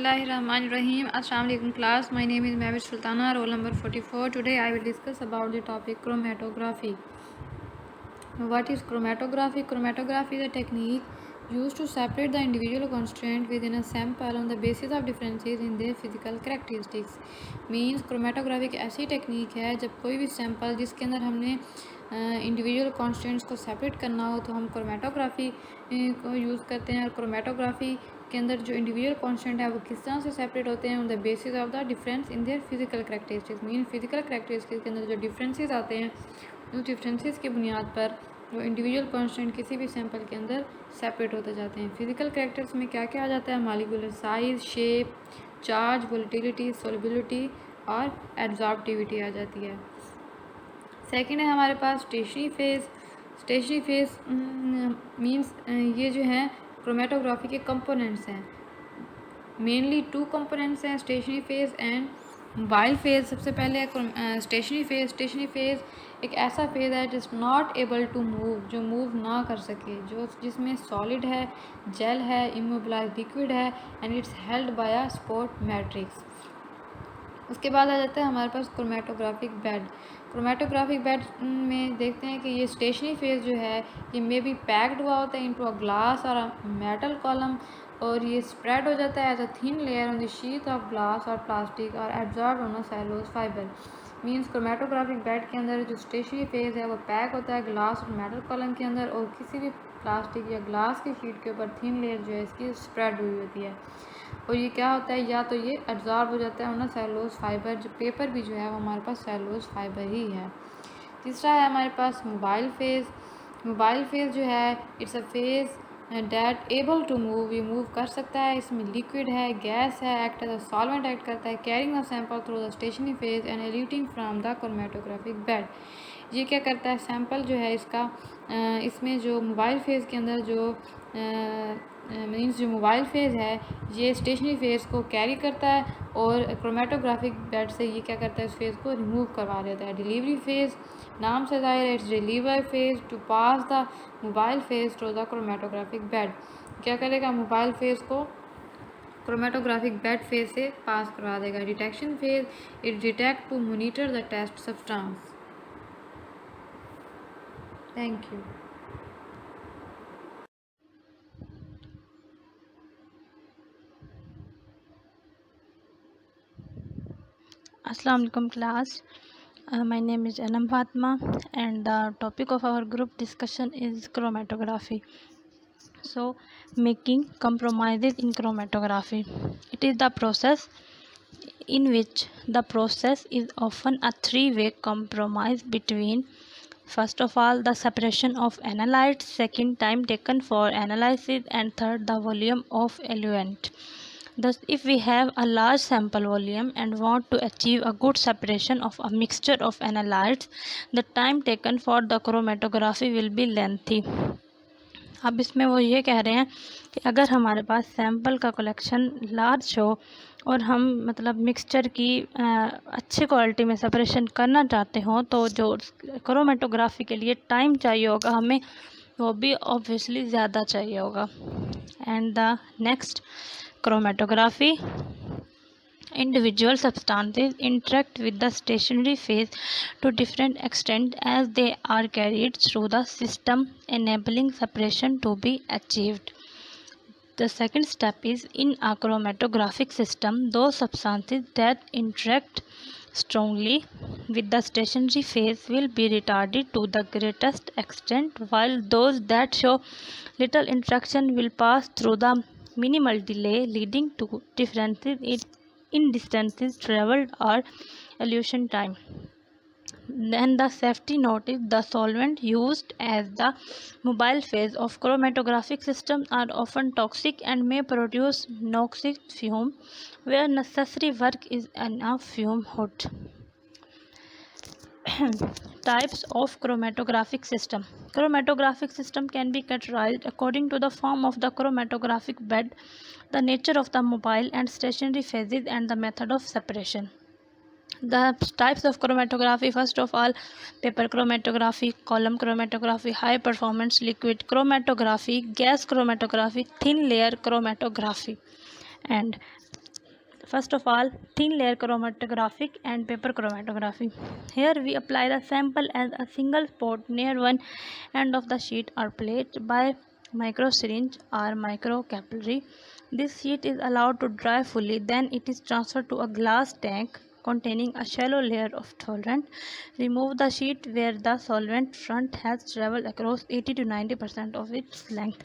Bismillahirrahmanirrahim. Assalamu alaikum class. My name is Mehmet Sultana, roll number 44. Today I will discuss about the topic chromatography. What is chromatography? Chromatography is a technique used to separate the individual constituent within a sample on the basis of differences in their physical characteristics. Means chromatography एक ऐसी technique है जब कोई भी sample जिसके अंदर हमने individual constants को सेपरेट करना हो तो हम क्रोमेटोग्राफी को यूज़ करते हैं। और क्रोमेटोग्राफी के अंदर जो इंडिविजुअल कॉन्स्टेंट है वो किस तरह से सेपरेट होते हैं on the basis of the difference in their physical characteristics. Mean physical characteristics के अंदर जो डिफरेंसेस आते हैं उस डिफरेंसेस की बुनियाद पर वो इंडिविजुअल कॉन्स्टेंट किसी भी सैंपल के अंदर सेपरेट होते जाते हैं। फिजिकल करैक्टर्स में क्या क्या आ जाता है? Molecular size, shape, charge, volatility, solubility और एब्जॉर्प्टिविटी आ जाती है। सेकेंड है हमारे पास stationary phase. Stationary phase means ये जो है क्रोमेटोग्राफी के कंपोनेंट्स हैं। मेनली टू कंपोनेंट्स हैं, stationary phase and mobile phase. सबसे पहले है स्टेशनरी फेज। स्टेशनरी फेज एक ऐसा फेज है जिस नॉट एबल टू मूव, जो मूव ना कर सके, जो जिसमें सॉलिड है, जेल है, इमोबिलाइज लिक्विड है and it's held by a support matrix. उसके बाद आ जाता है हमारे पास क्रोमेटोग्राफिक बेड। क्रोमेटोग्राफिक बेड में देखते हैं कि ये स्टेशनरी फेज जो है ये मे बी पैक्ड हुआ होता है इनटू अ ग्लास और अ मेटल कॉलम, और ये स्प्रेड हो जाता है as a thin layer on the sheet of glass और प्लास्टिक और absorb on a cellulose fibre. Means chromatographic bed के अंदर जो स्टेशनरी फेज है वो पैक होता है ग्लास और मेटल कॉलम के अंदर, और किसी भी प्लास्टिक या ग्लास की शीट के ऊपर थिन लेयर जो है इसकी स्प्रेड हुई होती है। और ये क्या होता है, या तो ये एब्जॉर्ब हो जाता है ऑन अ सेलुलोज फाइबर, जो पेपर भी जो है वो हमारे पास सेलुलोज फाइबर ही है। तीसरा है हमारे पास मोबाइल फेज। मोबाइल फेज जो है it's a phase that able to move, ये मूव कर सकता है, इसमें लिक्विड है, गैस है, act as a solvent act करता है, carrying a sample through the stationary phase and eluting from the chromatographic bed. ये क्या करता है, सैंपल जो है इसका इसमें जो मोबाइल फेज़ के अंदर जो मीन्स जो मोबाइल फेज़ है ये स्टेशनरी फेज़ को कैरी करता है और क्रोमेटोग्राफिक बेड से ये क्या करता है इस फेज़ को रिमूव करवा देता है। डिलीवरी फेज़ नाम से ज़ाहिर है, it's deliver phase to pass the mobile phase to the chromatographic bed. क्या करेगा, मोबाइल फेज़ को क्रोमेटोग्राफिक बेड फेज से पास करवा देगा। Detection phase it detect to monitor the test substance. Thank you. Assalamu alaikum class. My name is Anam Fatma and the topic of our group discussion is chromatography. So, making compromises in chromatography. It is the process in which the process is often a three-way compromise between, first of all, the separation of analytes, second, time taken for analysis, and third, the volume of eluent. Thus, if we have a large sample volume and want to achieve a good separation of a mixture of analytes, the time taken for the chromatography will be lengthy. अब इसमें वो ये कह रहे हैं कि अगर हमारे पास सैंपल का कलेक्शन लार्ज हो और हम मतलब मिक्सचर की अच्छी क्वालिटी में सेपरेशन करना चाहते हों तो जो क्रोमेटोग्राफी के लिए टाइम चाहिए होगा हमें वो भी ऑब्वियसली ज़्यादा चाहिए होगा। And the next chromatography, individual substances interact with the stationary phase to different extent as they are carried through the system, enabling separation to be achieved. The second step is in a chromatographic system, those substances that interact strongly with the stationary phase will be retarded to the greatest extent, while those that show little interaction will pass through the minimal delay, leading to differences in distances traveled or elution time. Then the safety note is the solvent used as the mobile phase of chromatographic systems are often toxic and may produce noxious fume where necessary work is in a fume hood. Types of chromatographic system. Chromatographic system can be categorized according to the form of the chromatographic bed, the nature of the mobile and stationary phases, and the method of separation. The types of chromatography, first of all, paper chromatography, column chromatography, high performance liquid chromatography, gas chromatography, thin layer chromatography. And First of all, thin layer chromatographic and paper chromatography. Here we apply the sample as a single spot near one end of the sheet or plate by microsyringe or microcapillary. This sheet is allowed to dry fully, then it is transferred to a glass tank containing a shallow layer of solvent. Remove the sheet where the solvent front has traveled across 80 to 90% of its length.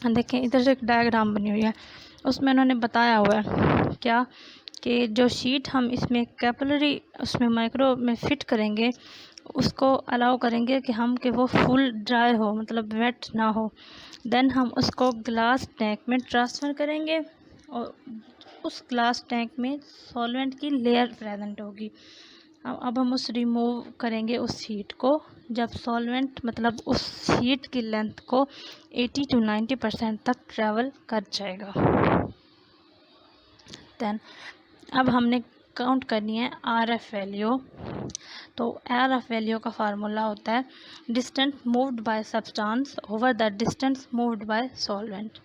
देखें इधर से एक diagram बनी हुई है, उसमें उन्होंने बताया हुआ है क्या कि जो शीट हम इसमें कैपिलरी उसमें माइक्रो में फिट करेंगे उसको अलाउ करेंगे कि हम कि वो फुल ड्राई हो, मतलब वेट ना हो। देन हम उसको ग्लास टैंक में ट्रांसफ़र करेंगे और उस ग्लास टैंक में सॉल्वेंट की लेयर प्रेजेंट होगी। अब हम उस रिमूव करेंगे उस शीट को जब सॉल्वेंट मतलब उस शीट की लेंथ को 80 to 90% तक ट्रैवल कर जाएगा। देन अब हमने काउंट करनी है RF वैल्यू। तो RF वैल्यू का फार्मूला होता है distance moved by substance over the distance moved by solvent.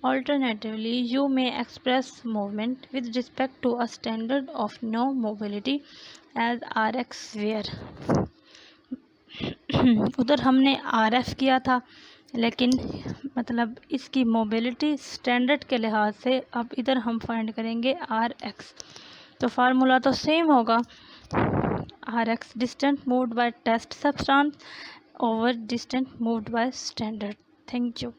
Alternatively you may express movement with respect to a standard of no mobility as RX where. उधर हमने RF किया था लेकिन मतलब इसकी मोबिलिटी स्टैंडर्ड के लिहाज से अब इधर हम फाइंड करेंगे RX। तो फार्मूला तो सेम होगा, RX distance moved by test substance over distance moved by standard. Thank you.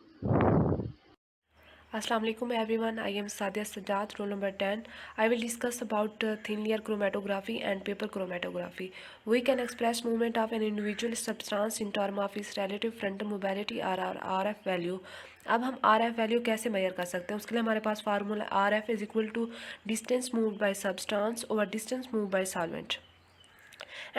Assalamu alaikum everyone. I am Sadia Sajjad, roll number 10. I will discuss about thin layer chromatography and paper chromatography. We can express movement of an individual substance in terms of its relative frontal mobility or RF value. अब हम RF value कैसे major कर सकते हैं, उसके लिए हमारे पास formula RF is equal to distance moved by substance over distance moved by solvent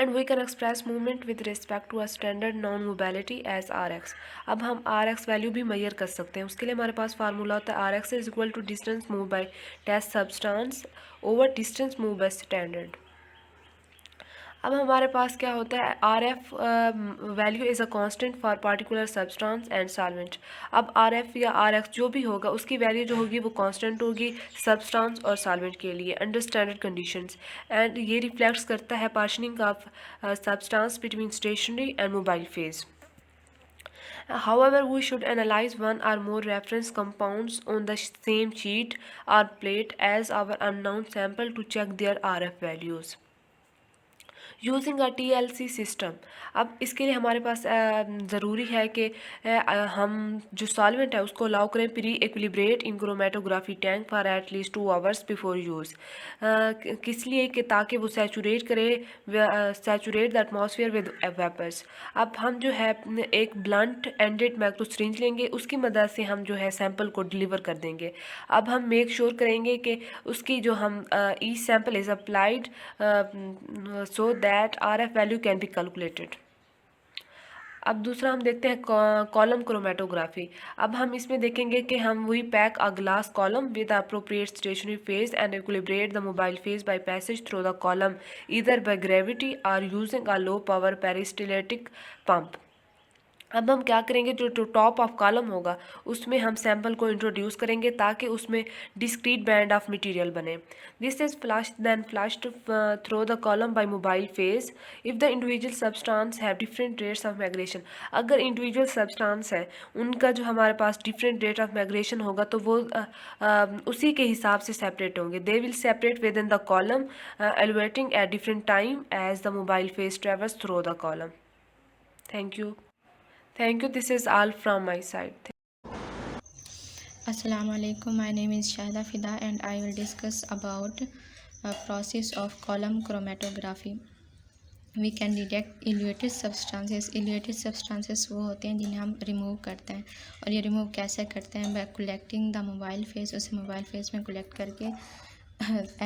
and we can express movement with respect to a standard non mobility as RX। अब हम RX वैल्यू भी मेजर कर सकते हैं, उसके लिए हमारे पास फार्मूला होता है RX is equal to distance move by test substance over distance move by standard. अब हमारे पास क्या होता है RF value is a constant for particular substance and solvent. अब RF या RX जो भी होगा उसकी वैल्यू जो होगी वो कांस्टेंट होगी सब्सटेंस और सॉल्वेंट के लिए अंडर स्टैंडर्ड कंडीशंस एंड ये रिफ्लेक्ट्स करता है partitioning of substance between stationary and mobile phase. However, we should analyze one or more reference compounds on the same sheet or plate as our unknown sample to check their RF values using a TLC system. अब इसके लिए हमारे पास ज़रूरी है कि हम जो solvent है उसको अलाउ करें pre equilibrate in chromatography tank for at least 2 hours before use. किस लिए कि ताकि वो सैचुरेट करे saturate the atmosphere with vapours. अब हम जो है एक ब्लंट एंडेड माइक्रो सिरिंज लेंगे, उसकी मदद से हम जो है सैंपल को डिलीवर कर देंगे। अब हम मेक श्योर करेंगे कि उसकी जो हम each sample is applied so that RF value can be calculated. अब दूसरा हम देखते हैं कॉलम क्रोमेटोग्राफी। अब हम इसमें देखेंगे कि हम we pack a glass column with appropriate stationary phase and equilibrate the mobile phase by passage through the column either by gravity और using a low power peristaltic pump. अब हम क्या करेंगे जो टॉप ऑफ कॉलम होगा उसमें हम sample को इंट्रोड्यूस करेंगे ताकि उसमें डिस्क्रीट बैंड ऑफ मटेरियल बने। This is flushed then flushed through the column by mobile phase if the individual substance have different rates of migration. अगर इंडिविजुअल सब्सटेंस है उनका जो हमारे पास डिफरेंट रेट ऑफ माइग्रेशन होगा तो वो उसी के हिसाब से सेपरेट होंगे। They will separate within the column elevating at different time as the mobile phase travels through the column. Thank you. Thank you. This is all from my side. Assalamu alaikum. My name is Shahida Fida and I will discuss about a process of column chromatography. We can detect eluted substances. Eluted substances वो होते हैं जिन्हें हम remove करते हैं, और ये remove कैसे करते हैं by collecting the mobile phase. उसे मोबाइल फेज में कलेक्ट करके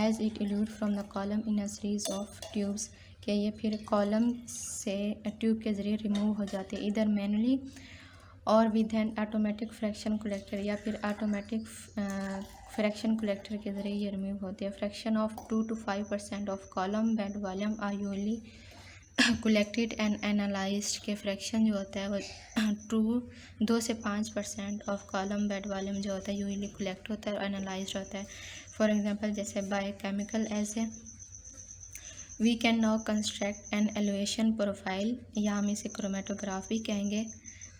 as it elute from the column in a series of tubes कि ये फिर कॉलम से ट्यूब के ज़रिए रिमूव हो जाते हैं इधर मैनुअली और with N automatic fraction collector या फिर ऑटोमेटिक फ्रैक्शन कलेक्टर के ज़रिए ये रिमूव होते हैं। Fraction of 2 to 5% of column bed volume are usually collected and analysed के फ्रैक्शन जो होता है वो 2 से 5% ऑफ कॉलम बेड वॉल्यूम जो होता है यूजली कलेक्ट होता है और एनालाइज्ड होता है। फॉर एग्जांपल जैसे बायोकेमिकल ऐसे we can now construct an elevation profile, या हम इसे क्रोमेटोग्राफ भी कहेंगे,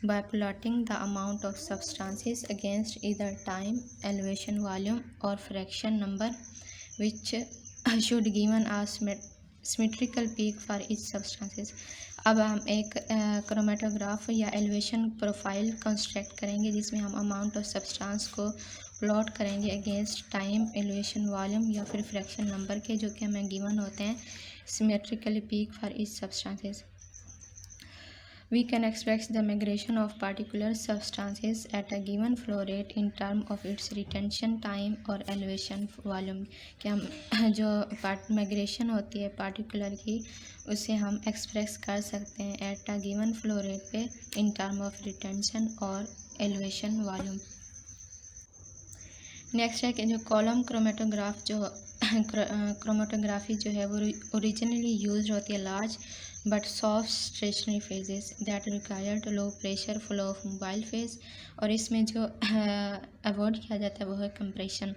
by plotting the amount of substances against either time, elevation volume or fraction number, which should given a symmetrical peak for each substances। अब हम एक chromatograph या elevation profile construct करेंगे जिसमें हम अमाउंट ऑफ सब्सटेंस को प्लॉट करेंगे against time, elevation volume या फिर फ्रैक्शन नंबर के, जो कि हमें गिवन होते हैं symmetrically peak for each substances. We can express the migration of particular substances at a given flow rate in terms of its retention time और elevation volume। कि हम जो माइग्रेशन होती है पार्टिकुलर की उसे हम एक्सप्रेस कर सकते हैं at a given flow rate पे इन टर्म ऑफ रिटेंशन और एलिवेशन वॉल्यूम। नेक्स्ट है कि जो कॉलम क्रोमेटोग्राफ जो क्रोमेटोग्राफी जो है वो ओरिजिनली यूज होती है large but soft stationary phases that required low pressure flow of mobile phase, और इसमें जो अवॉइड किया जाता है वो है कंप्रेशन।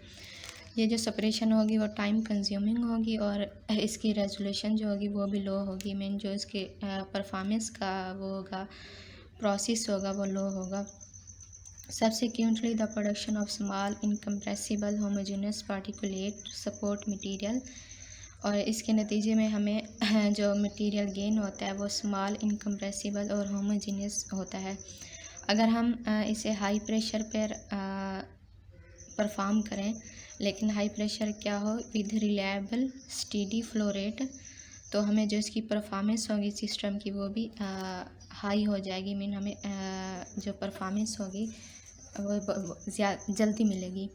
ये जो सेपरेशन होगी वो टाइम कंज्यूमिंग होगी और इसकी रेजोल्यूशन जो होगी वो भी लो होगी। मेन जो इसके परफॉर्मेंस का वो होगा प्रोसेस होगा वो लो होगा। Subsequently, the production of small incompressible homogeneous particulate support material, और इसके नतीजे में हमें जो मटेरियल गेन होता है वो स्मॉल इनकम्प्रेसिबल और होमोजीनियस होता है। अगर हम इसे हाई प्रेशर पर परफॉर्म करें, लेकिन हाई प्रेशर क्या हो with reliable steady flow rate, तो हमें जो इसकी परफॉर्मेंस होगी सिस्टम की वो भी हाई हो जाएगी। मीन हमें जो परफॉर्मेंस होगी वो जल्दी मिलेगी।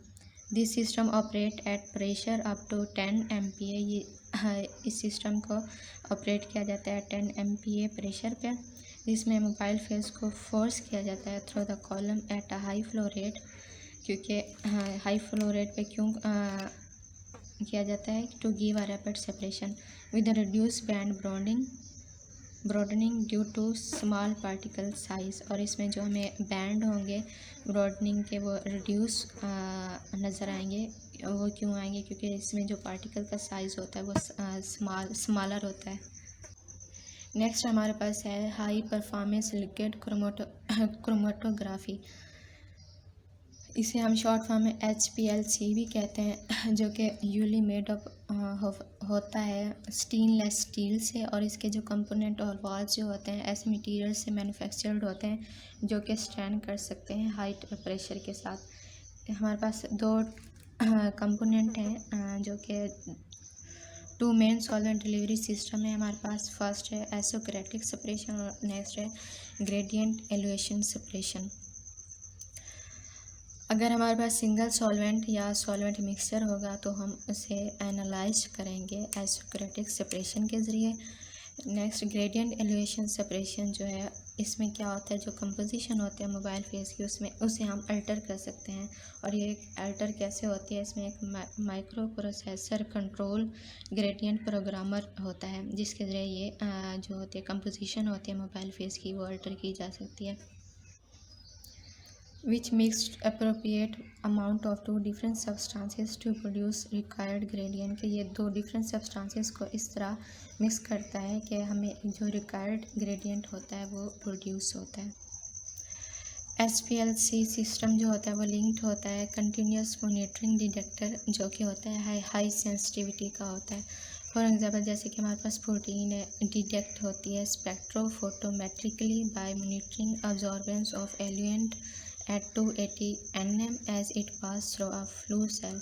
This system operate at pressure up to 10 MPa। ये इस सिस्टम को ऑपरेट किया जाता है 10 MPa प्रेशर पर, जिसमें मोबाइल फेस को फोर्स किया जाता है through the column at a high flow rate. क्योंकि हाई फ्लो रेट पे क्यों किया जाता है to give a rapid separation with reduce band broadening due to small particle size, और इसमें जो हमें बैंड होंगे ब्रॉडनिंग के वो रिड्यूस नज़र आएंगे। वो क्यों आएंगे? क्योंकि इसमें जो पार्टिकल का साइज़ होता है वो स्मॉलर होता है। नेक्स्ट हमारे पास है हाई परफॉर्मेंस लिक्विड क्रोमेटोग्राफी। इसे हम शॉर्ट फॉर्म में HPLC भी कहते हैं, जो कि यूजली मेड अप होता है स्टेनलेस स्टील से, और इसके जो कंपोनेंट और वॉल्स जो होते हैं ऐसे मटेरियल से मैन्युफैक्चर्ड होते हैं जो कि स्टैंड कर सकते हैं हाई प्रेशर के साथ। हमारे पास 2 कंपोनेंट हैं जो कि 2 मेन सॉल्वेंट डिलीवरी सिस्टम है हमारे पास। फर्स्ट है एसोक्रेटिक सेपरेशन और नेक्स्ट है ग्रेडियंट एलिवेशन सेपरेशन। अगर हमारे पास सिंगल सॉल्वेंट या सॉल्वेंट मिक्सचर होगा तो हम उसे एनालाइज करेंगे एसोक्रेटिक सेपरेशन के ज़रिए। नेक्स्ट ग्रेडियंट एलिवेशन सेपरेशन जो है, इसमें क्या होता है जो कंपोजिशन होते हैं मोबाइल फेस की उसे हम अल्टर कर सकते हैं। और ये अल्टर कैसे होती है, इसमें एक micro processor control gradient programmer होता है जिसके ज़रिए ये जो होती है कंपोजिशन होती है मोबाइल फेस की वो अल्टर की जा सकती है। which mixed appropriate amount of 2 different substances to produce required gradient। कि ये 2 different substances को इस तरह मिक्स करता है कि हमें जो required gradient होता है वो प्रोड्यूस होता है। SPLC सिस्टम जो होता है वो लिंक्ड होता है कंटिन्यूस मॉनिटरिंग डिटेक्टर, जो कि होता है हाई सेंसिटिविटी का होता है। फॉर एग्जाम्पल जैसे कि हमारे पास प्रोटीन है डिटेक्ट होती है spectrophotometrically by monitoring absorbance of element at 280 nm as it passes through a flue cell.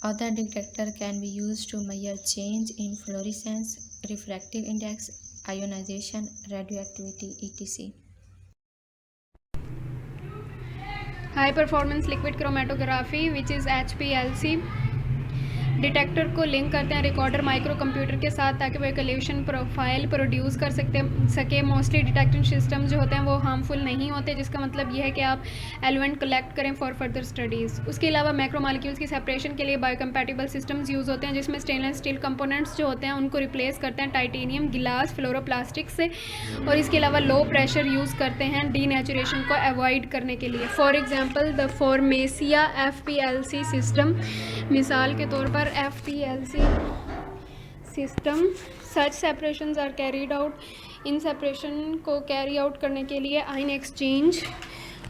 Other detector can be used to measure change in fluorescence, refractive index, ionization, radioactivity, etc. High performance liquid chromatography, which is HPLC. Detector को link करते हैं recorder micro computer के साथ ताकि वो एक evolution profile produce कर सके। मोस्टली डिटेक्टिंग सिस्टम जो होते हैं वो हार्मफुल नहीं होते, जिसका मतलब ये है कि आप एलिमेंट कलेक्ट करें फॉर फर्दर स्टडीज़। उसके अलावा मैक्रोमॉलिक्यूल्स की सेपरेशन के लिए बायोकम्पैटिबल सिस्टम्स यूज़ होते हैं, जिसमें स्टेनलेस स्टील कंपोनेंट्स जो होते हैं उनको रिप्लेस करते हैं टाइटेनियम, गिलास, फ्लोरोप्लास्टिक से। और इसके अलावा लो प्रेशर यूज़ करते हैं डीनेचुरेशन को अवॉइड करने के लिए। For example the Pharmacia FPLC system, मिसाल के तौर पर FPLC system such separations are carried out. इन सेपरेशन को कैरी आउट करने के लिए आयन एक्सचेंज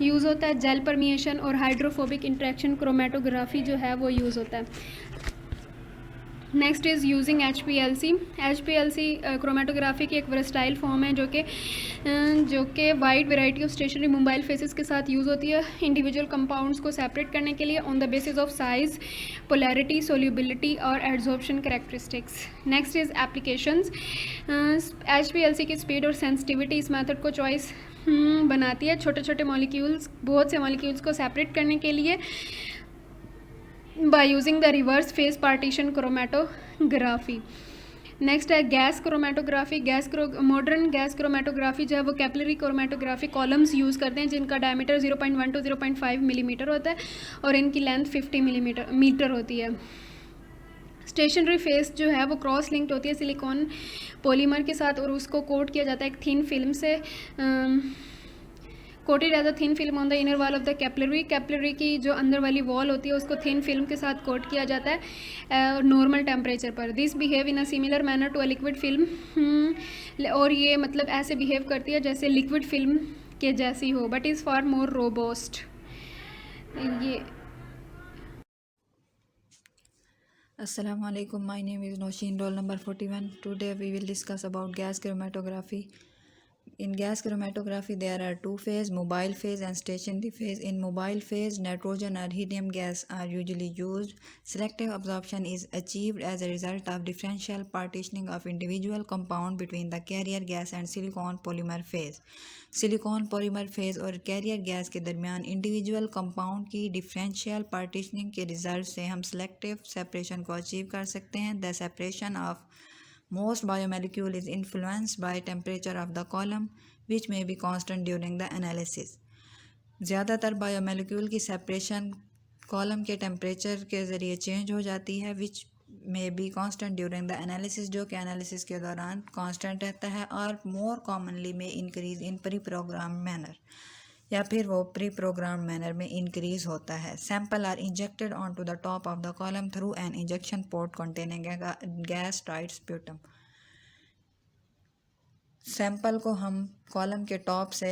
यूज़ होता है, जेल परमिएशन और हाइड्रोफोबिक इंट्रैक्शन क्रोमेटोग्राफी जो है वो यूज़ होता है। Next is using HPLC chromatography की एक वर्सटाइल फॉर्म है जो कि wide variety of stationary mobile phases के साथ यूज़ होती है इंडिविजुअल कंपाउंड्स को सेपरेट करने के लिए on the basis of size, polarity, solubility और adsorption characteristics. Next is applications. HPLC की स्पीड और सेंसिटिविटी इस मेथड को चॉइस बनाती है छोटे छोटे मॉलिक्यूल्स, बहुत से मॉलिक्यूल्स को सेपरेट करने के लिए by using the reverse phase partition chromatography। Next है gas chromatography. Modern gas chromatography जो है वो कैपिलरी क्रोमेटोग्राफी कॉलम्स यूज़ करते हैं जिनका डायमीटर 0.1 to 0.5 मिलीमीटर होता है और इनकी लेंथ 50 मीटर होती है। स्टेशनरी फेस जो है वो क्रॉस लिंक्ड होती है सिलिकॉन पॉलीमर के साथ और उसको कोट किया जाता है एक थिन फिल्म से। Coated as a thin film on the inner wall of the capillary की जो अंदर वाली वॉल होती है उसको थिन फिल्म के साथ कोट किया जाता है नॉर्मल टेम्परेचर पर। This behave in a similar manner to a liquid film, और ये मतलब ऐसे बिहेव करती है जैसे लिक्विड फिल्म के जैसी हो, but is for more robust. ये Assalamu alaikum. My name is Noshin, roll number 41. Today we will discuss about gas chromatography. In gas chromatography, there are two phases, mobile phase and stationary phase. In mobile phase, nitrogen or helium gas are usually used. Selective absorption is achieved as a result of differential partitioning of individual compound between the carrier gas and silicon polymer phase. Silicon polymer phase और career gas के दरमियान individual compound की differential partitioning के result से हम selective separation को achieve कर सकते हैं। The separation of most biomolecule is influenced by temperature of the column which may be constant during the analysis. ज़्यादातर बायोमोलिक्यूल की सेपरेशन कॉलम के टेम्परेचर के ज़रिए चेंज हो जाती है विच में be constant during the analysis, जो कि एनालिसिस के दौरान कांस्टेंट रहता है, और मोर कॉमनली में increase in pre program manner, या फिर वो प्री प्रोग्राम मैनर में इंक्रीज होता है। Sample are injected on to the top of the column through an injection port containing gas tight septum. Sample को हम कॉलम के टॉप से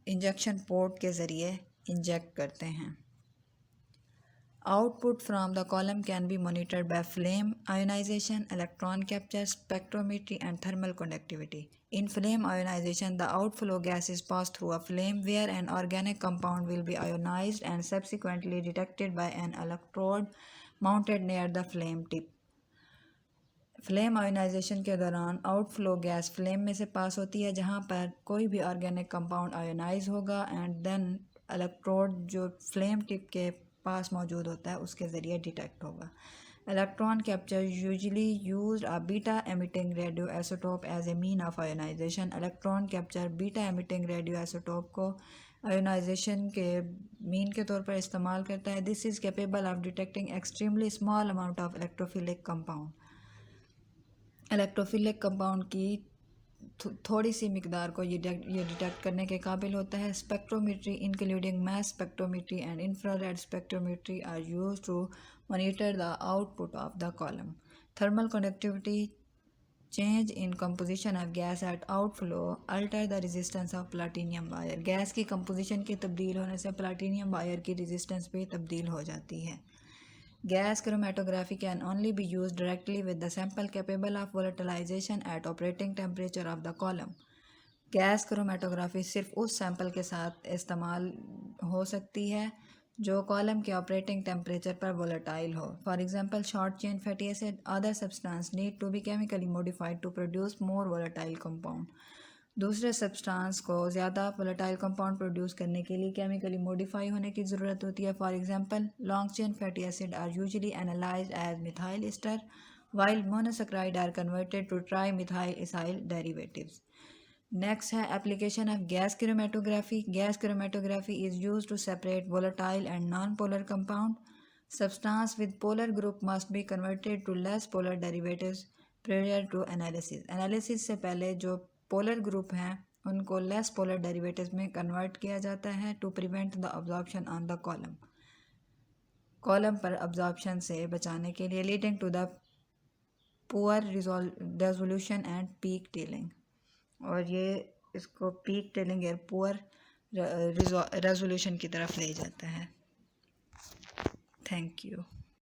इंजेक्शन पोर्ट के ज़रिए इंजेक्ट करते हैं। Output from the column can be monitored by flame ionization, electron capture, spectrometry, and thermal conductivity. In flame ionization, the outflow gas is passed through a flame where an organic compound will be ionized and subsequently detected by an electrode mounted near the flame tip. Flame ionization के दौरान outflow gas flame में से पास होती है जहाँ पर कोई भी ऑर्गेनिक कंपाउंड आयोनाइज होगा एंड देन इलेक्ट्रोड जो फ्लेम टिप के पास मौजूद होता है उसके ज़रिए डिटेक्ट होगा। Electron capture usually used a beta emitting radio isotope as a mean of ionization. Electron capture beta emitting radio isotope को आयोनाइजेशन के मीन के तौर पर इस्तेमाल करता है। This is capable of detecting extremely small amount of electrophilic compound. Electrophilic compound की थोड़ी सी मिकदार को ये डिटेक्ट करने के काबिल होता है। Spectrometry including mass spectrometry and infrared spectrometry are used to monitor the output of the column. Thermal conductivity change in composition of gas at outflow alter the resistance of platinum wire. Gas की composition के तब्दील होने से platinum wire की resistance भी तब्दील हो जाती है। Gas chromatography can only be used directly with the sample capable of volatilization at operating temperature of the column. Gas chromatography सिर्फ उस सैंपल के साथ इस्तेमाल हो सकती है जो कॉलम के ऑपरेटिंग टेम्परेचर पर वोलेटाइल हो। For example short chain fatty acid other substance need to be chemically modified to produce more volatile compound. दूसरे सब्सटेंस को ज़्यादा वोलेटाइल कंपाउंड प्रोड्यूस करने के लिए केमिकली मॉडिफाई होने की ज़रूरत होती है। For example, long chain fatty acid are usually analyzed as methyl ester while monosaccharide are converted to trimethyl ethyl derivatives. Next है application of gas chromatography. Gas chromatography is used to separate volatile and non-polar compound. Substance with polar group must be converted to less polar derivatives prior to analysis. Analysis से पहले जो polar group हैं उनको less polar derivatives में convert किया जाता है to prevent the absorption on the column. Column पर absorption से बचाने के लिए leading to the poor resolution and peak telling, और ये इसको पीक टेलिंग या पुअर रेजोल्यूशन की तरफ ले जाता है। Thank you.